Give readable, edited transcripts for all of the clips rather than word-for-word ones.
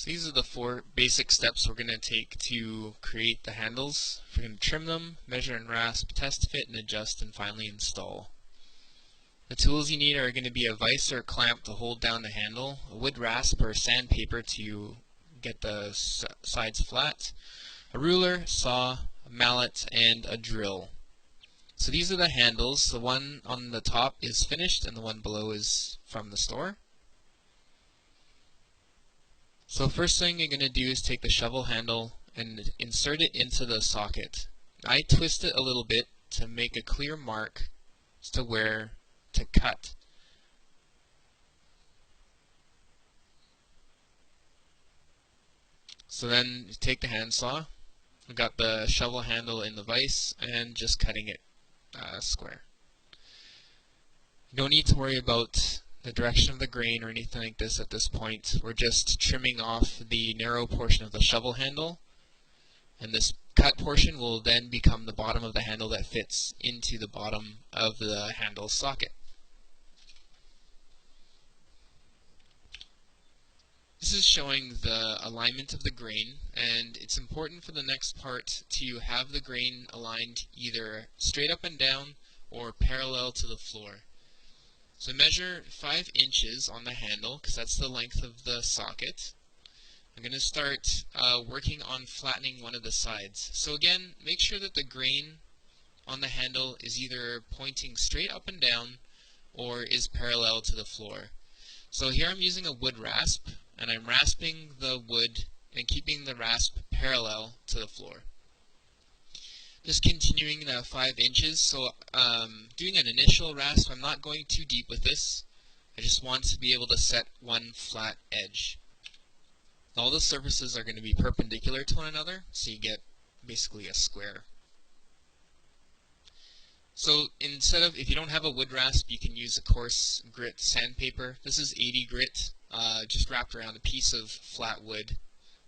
These are the 4 basic steps we're going to take to create the handles. We're going to trim them, measure and rasp, test, fit, and adjust, and finally install. The tools you need are going to be a vise or a clamp to hold down the handle, a wood rasp or sandpaper to get the sides flat, a ruler, saw, a mallet, and a drill. So these are the handles. The one on the top is finished and the one below is from the store. So first thing you're going to do is take the shovel handle and insert it into the socket. I twist it a little bit to make a clear mark as to where to cut. So then you take the handsaw, I've got the shovel handle in the vise, and just cutting it square. You don't need to worry about the direction of the grain or anything like this at this point. We're just trimming off the narrow portion of the shovel handle, and this cut portion will then become the bottom of the handle that fits into the bottom of the handle socket. This is showing the alignment of the grain, and it's important for the next part to have the grain aligned either straight up and down or parallel to the floor. So measure 5 inches on the handle, because that's the length of the socket. I'm going to start working on flattening one of the sides. So again, make sure that the grain on the handle is either pointing straight up and down or is parallel to the floor. So here I'm using a wood rasp, and I'm rasping the wood and keeping the rasp parallel to the floor. Just continuing that 5 inches, so doing an initial rasp. I'm not going too deep with this. I just want to be able to set one flat edge. All the surfaces are going to be perpendicular to one another, so you get basically a square. So instead of, if you don't have a wood rasp, you can use a coarse grit sandpaper. This is 80 grit, just wrapped around a piece of flat wood,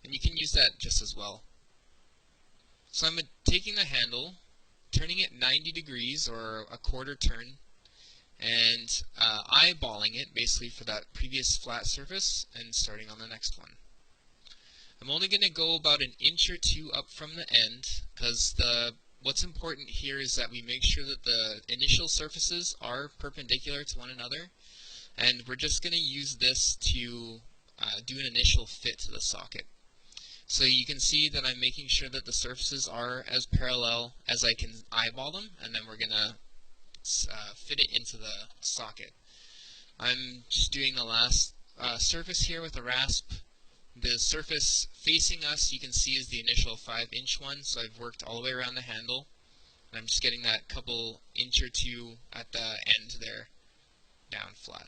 and you can use that just as well. So I'm taking the handle, turning it 90 degrees or a quarter turn, and eyeballing it basically for that previous flat surface and starting on the next one. I'm only going to go about an inch or 2 up from the end, because what's important here is that we make sure that the initial surfaces are perpendicular to one another, and we're just going to use this to do an initial fit to the socket. So you can see that I'm making sure that the surfaces are as parallel as I can eyeball them, and then we're going to fit it into the socket. I'm just doing the last surface here with a rasp. The surface facing us, you can see, is the initial 5-inch one, so I've worked all the way around the handle, and I'm just getting that couple inch or 2 at the end there, down flat.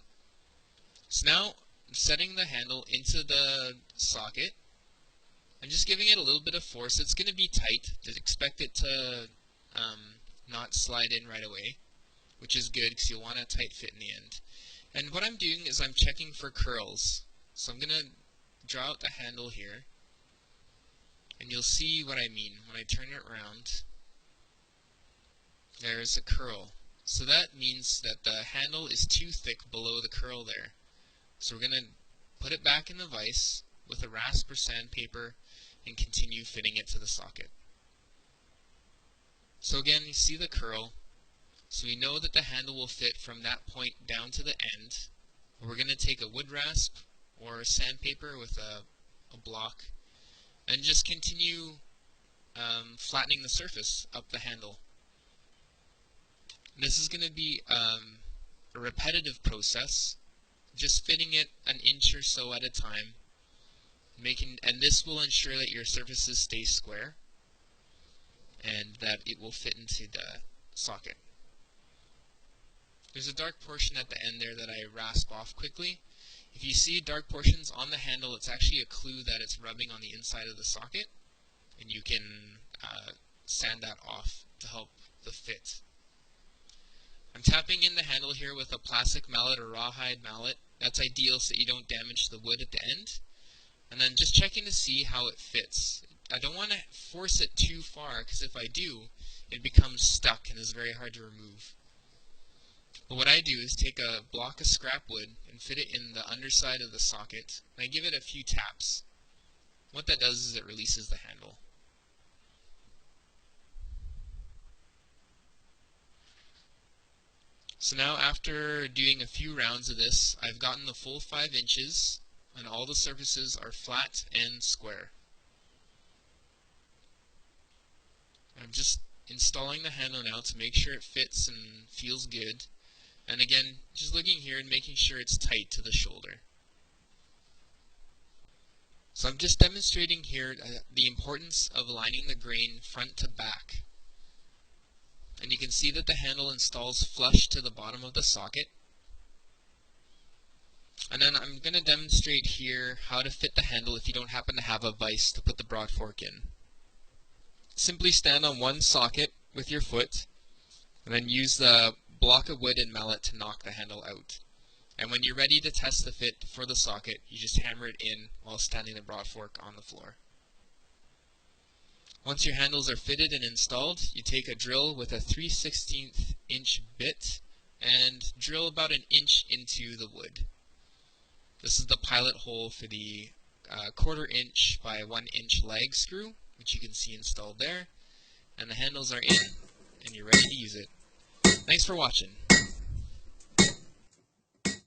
So now, I'm setting the handle into the socket. I'm just giving it a little bit of force. It's going to be tight. Just expect it to not slide in right away, which is good because you'll want a tight fit in the end. And what I'm doing is I'm checking for curls. So I'm going to draw out the handle here, and you'll see what I mean when I turn it around. There's a curl. So that means that the handle is too thick below the curl there. So we're going to put it back in the vise with a rasp or sandpaper and continue fitting it to the socket. So again, you see the curl. So we know that the handle will fit from that point down to the end. We're going to take a wood rasp or a sandpaper with a block and just continue flattening the surface up the handle. This is going to be a repetitive process, just fitting it an inch or so at a time, and this will ensure that your surfaces stay square and that it will fit into the socket. There's a dark portion at the end there that I rasp off quickly. If you see dark portions on the handle, it's actually a clue that it's rubbing on the inside of the socket, and you can sand that off to help the fit. I'm tapping in the handle here with a plastic mallet or rawhide mallet. That's ideal so that you don't damage the wood at the end. And then just checking to see how it fits. I don't want to force it too far, because if I do, it becomes stuck and is very hard to remove. But what I do is take a block of scrap wood and fit it in the underside of the socket, and I give it a few taps. What that does is it releases the handle. So now after doing a few rounds of this, I've gotten the full 5 inches and all the surfaces are flat and square. I'm just installing the handle now to make sure it fits and feels good. And again, just looking here and making sure it's tight to the shoulder. So I'm just demonstrating here the importance of aligning the grain front to back. And you can see that the handle installs flush to the bottom of the socket. And then I'm going to demonstrate here how to fit the handle if you don't happen to have a vise to put the Broadfork in. Simply stand on one socket with your foot, and then use the block of wood and mallet to knock the handle out. And when you're ready to test the fit for the socket, you just hammer it in while standing the Broadfork on the floor. Once your handles are fitted and installed, you take a drill with a 3/16 inch bit and drill about 1 inch into the wood. This is the pilot hole for the 1/4 inch by 1 inch lag screw, which you can see installed there. And the handles are in, and you're ready to use it. Thanks for watching.